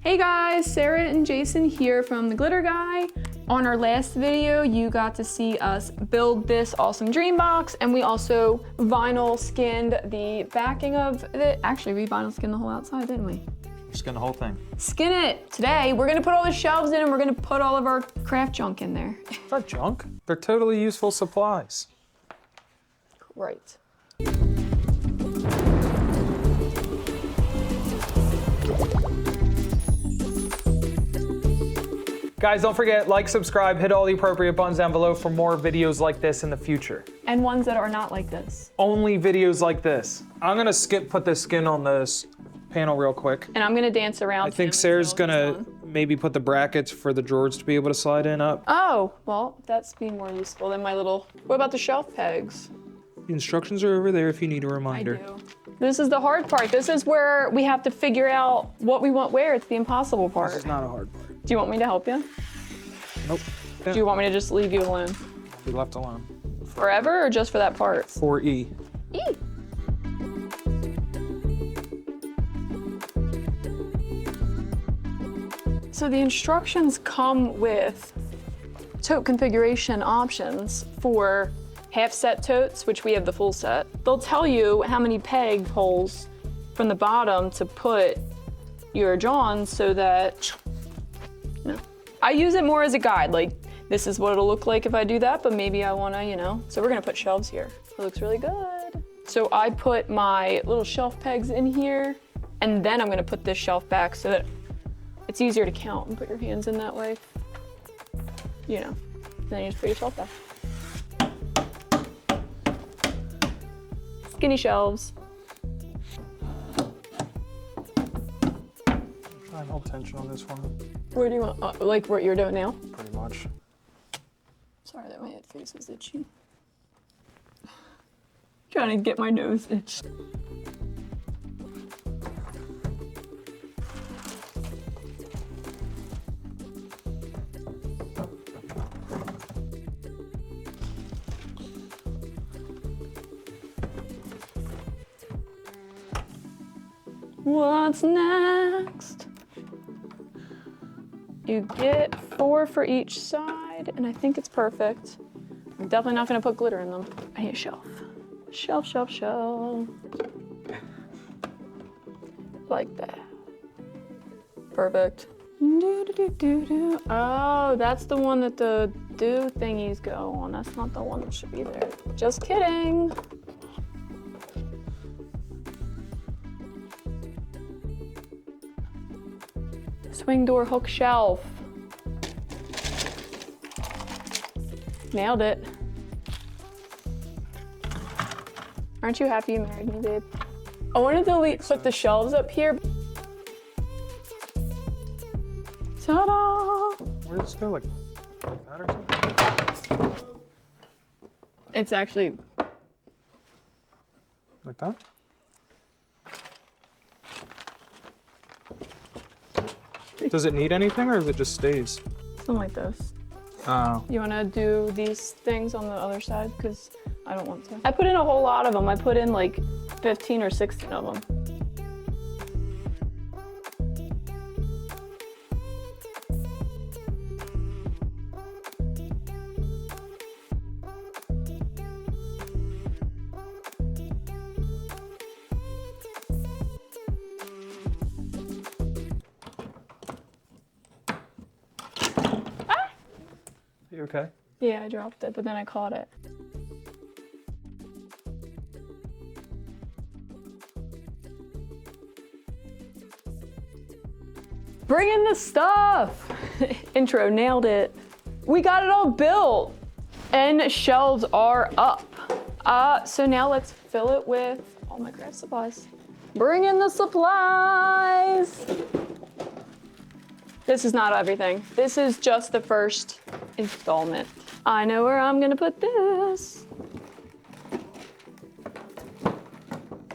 Hey guys, Sarah and Jason here from The Glitter Guy. On our last video, you got to see us build this awesome DreamBox, and we also vinyl skinned the backing of it. Actually, we vinyl skinned the whole outside, didn't we? Skin the whole thing. Skin it. Today, we're gonna put all the shelves in and we're gonna put all of our craft junk in there. It's not junk. They're totally useful supplies. Right. Guys, don't forget, like, subscribe, hit all the appropriate buttons down below for more videos like this in the future. And ones that are not like this. Only videos like this. I'm gonna put this skin on this panel real quick. And I'm gonna dance around. I think Sarah's gonna maybe put the brackets for the drawers to be able to slide in up. Oh, well, that's being more useful than my little, what about the shelf pegs? The instructions are over there if you need a reminder. I do. This is the hard part. This is where we have to figure out what we want where. It's the impossible part. This is not a hard part. Do you want me to help you? Nope. Do you want me to just leave you alone? Be left alone. Forever or just for that part? 4E. E. So the instructions come with tote configuration options for half set totes, which we have the full set. They'll tell you how many peg holes from the bottom to put your johns so that, you know. I use it more as a guide, like this is what it'll look like if I do that, but maybe I wanna, you know. So we're gonna put shelves here. It looks really good. So I put my little shelf pegs in here, and then I'm gonna put this shelf back so that it's easier to count and put your hands in that way. You know, then you just put your shelf back. Skinny shelves. Try and hold tension on this one. Where do you want, like what you're doing now? Pretty much. Sorry that my head face is itchy. Trying to get my nose itched. What's next? You get 4 for each side, and I think it's perfect. I'm definitely not gonna put glitter in them. I need a shelf. Shelf, shelf, shelf. Like that. Perfect. Do, do, do, do, do. Oh, that's the one that the do thingies go on. That's not the one that should be there. Just kidding. Swing door hook shelf. Nailed it. Aren't you happy you married me, babe? I wanted to put the shelves up here. Ta-da! Where does this go? Like that or something? It's actually... Like that? Does it need anything or is it just stays? Something like this. Oh. You wanna do these things on the other side? Because I don't want to. I put in a whole lot of them. I put in like 15 or 16 of them. You okay? Yeah, I dropped it, but then I caught it. Bring in the stuff! Intro, nailed it. We got it all built, and shelves are up. So now let's fill it with all my craft supplies. Bring in the supplies! This is not everything. This is just the first installment. I know where I'm gonna put this.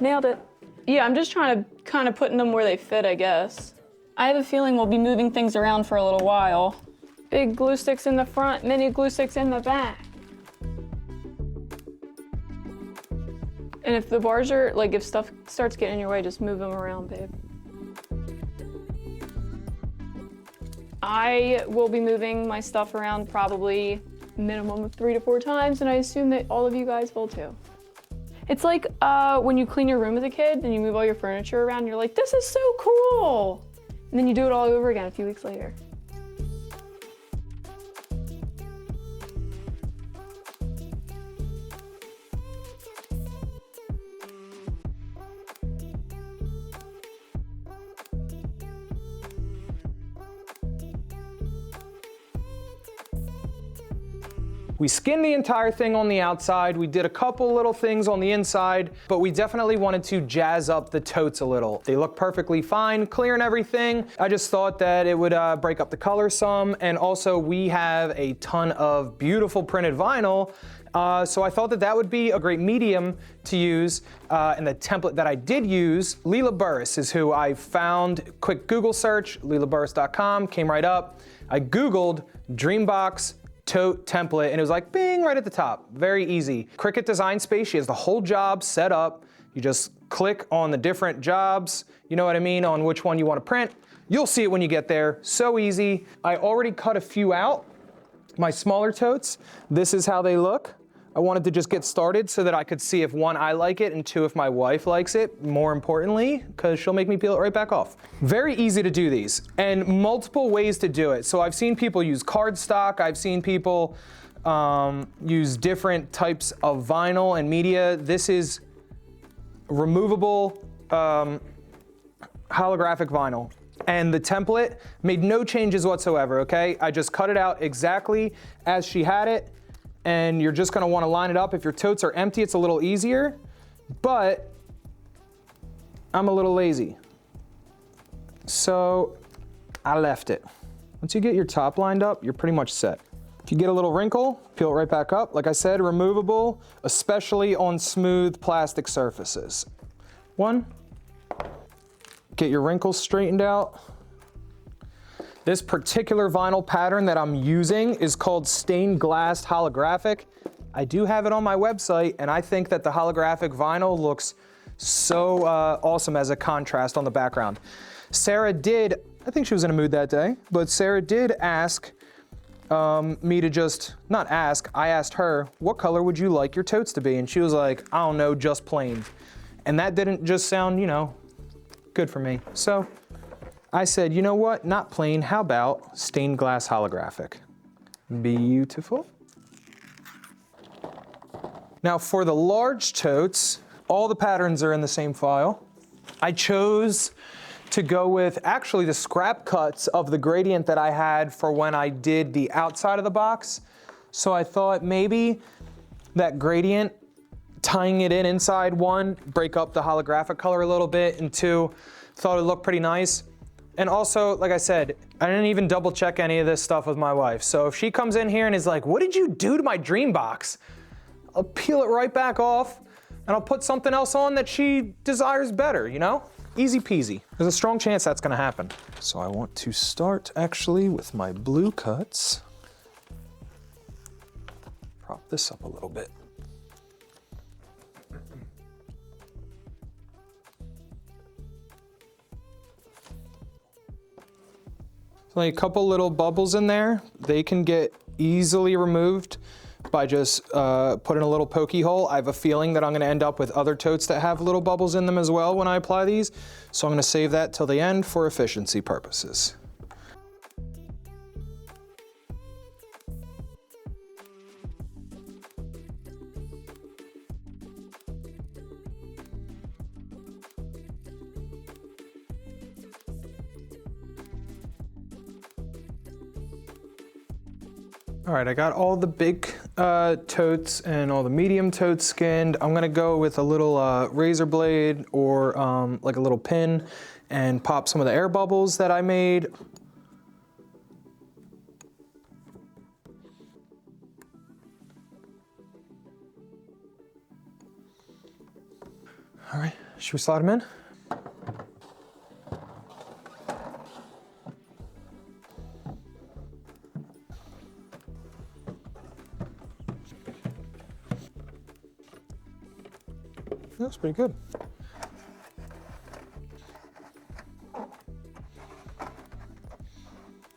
Nailed it. Yeah, I'm just trying to kind of putting them where they fit, I guess. I have a feeling we'll be moving things around for a little while. Big glue sticks in the front, mini glue sticks in the back. And if the bars are, like if stuff starts getting in your way, just move them around, babe. I will be moving my stuff around probably minimum of 3 to 4 times, and I assume that all of you guys will too. It's like when you clean your room as a kid and you move all your furniture around, you're like, this is so cool! And then you do it all over again a few weeks later. We skinned the entire thing on the outside. We did a couple little things on the inside, but we definitely wanted to jazz up the totes a little. They look perfectly fine, clear and everything. I just thought that it would break up the color some, and also we have a ton of beautiful printed vinyl, so I thought that that would be a great medium to use, and the template that I did use, Leela Burris is who I found. Quick Google search, leelaburris.com, came right up. I Googled DreamBox tote template, and it was like bing right at the top. Very easy. Cricut Design Space, she has the whole job set up. You just click on the different jobs, you know what I mean, on which one you want to print. You'll see it when you get there. So easy. I already cut a few out, my smaller totes. This is how they look. I wanted to just get started so that I could see if one, I like it, and two, if my wife likes it, more importantly, because she'll make me peel it right back off. Very easy to do these, and multiple ways to do it. So I've seen people use cardstock, I've seen people use different types of vinyl and media. This is removable holographic vinyl. And the template made no changes whatsoever, okay? I just cut it out exactly as she had it, and you're just gonna wanna line it up. If your totes are empty, it's a little easier, but I'm a little lazy. So I left it. Once you get your top lined up, you're pretty much set. If you get a little wrinkle, peel it right back up. Like I said, removable, especially on smooth plastic surfaces. One, get your wrinkles straightened out. This particular vinyl pattern that I'm using is called stained glass holographic. I do have it on my website, and I think that the holographic vinyl looks so awesome as a contrast on the background. Sarah did, I think she was in a mood that day, but Sarah did ask me to just, not ask, I asked her, what color would you like your totes to be? And she was like, I don't know, just plain. And that didn't just sound, you know, good for me. So I said, you know what, not plain, how about stained glass holographic? Beautiful. Now for the large totes, all the patterns are in the same file. I chose to go with actually the scrap cuts of the gradient that I had for when I did the outside of the box. So I thought maybe that gradient, tying it in inside, one, break up the holographic color a little bit, and two, thought it looked pretty nice. And also, like I said, I didn't even double check any of this stuff with my wife. So if she comes in here and is like, what did you do to my DreamBox? I'll peel it right back off and I'll put something else on that she desires better, you know? Easy peasy. There's a strong chance that's gonna happen. So I want to start actually with my blue cuts. Prop this up a little bit. Like a couple little bubbles in there, they can get easily removed by just putting a little pokey hole. I have a feeling that I'm gonna end up with other totes that have little bubbles in them as well when I apply these, so I'm gonna save that till the end for efficiency purposes. All right, I got all the big totes and all the medium totes skinned. I'm gonna go with a little razor blade or like a little pin and pop some of the air bubbles that I made. All right, should we slide them in? That's pretty good.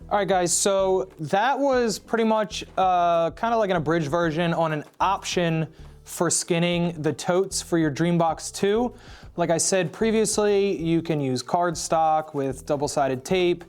All right, guys, so that was pretty much kind of like an abridged version on an option for skinning the totes for your DreamBox 2. Like I said previously, you can use cardstock with double-sided tape.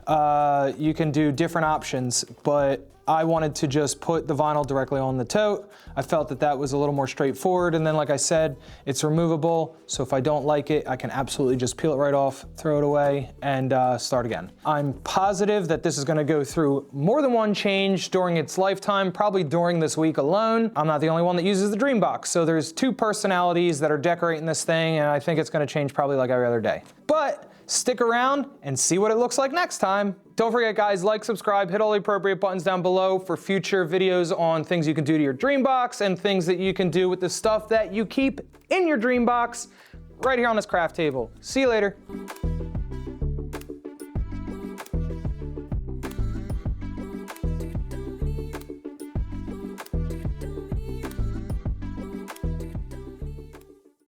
You can do different options, but I wanted to just put the vinyl directly on the tote. I felt that that was a little more straightforward, and then like I said, it's removable, so if I don't like it, I can absolutely just peel it right off, throw it away, and start again. I'm positive that this is gonna go through more than one change during its lifetime, probably during this week alone. I'm not the only one that uses the DreamBox, so there's 2 personalities that are decorating this thing, and I think it's gonna change probably like every other day. But stick around and see what it looks like next time. Don't forget, guys, like, subscribe, hit all the appropriate buttons down below for future videos on things you can do to your DreamBox and things that you can do with the stuff that you keep in your DreamBox right here on this craft table. See you later.